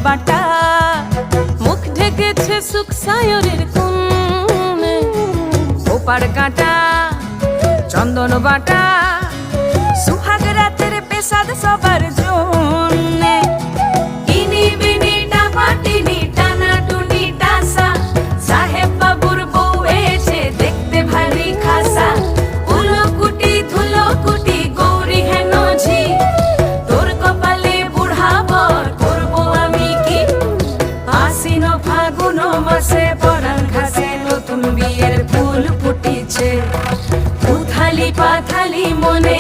বাটা, মুখ ঢেকেছে সুখ সায়রের কোণে। ওপার কাটা চন্দন বাটা, সুহাগ রাতের পেশাদ সবার জন্যে। ইনি বিনি টাপাটিনি টানা টুনি টাসা, সাহেব বাবুর বউ এসে দেখতে ভারী খাসা। উলকুটি ধুলকুটি গৌরী হেন ঝি, তোর কপালে বুড়া বর করবো আমি কি। আশ্বিন ফাগুন মাসে পরাণ ঘাসে নতুন বিয়ের ফুল ফুটিছে। উথালি পাথালি মনে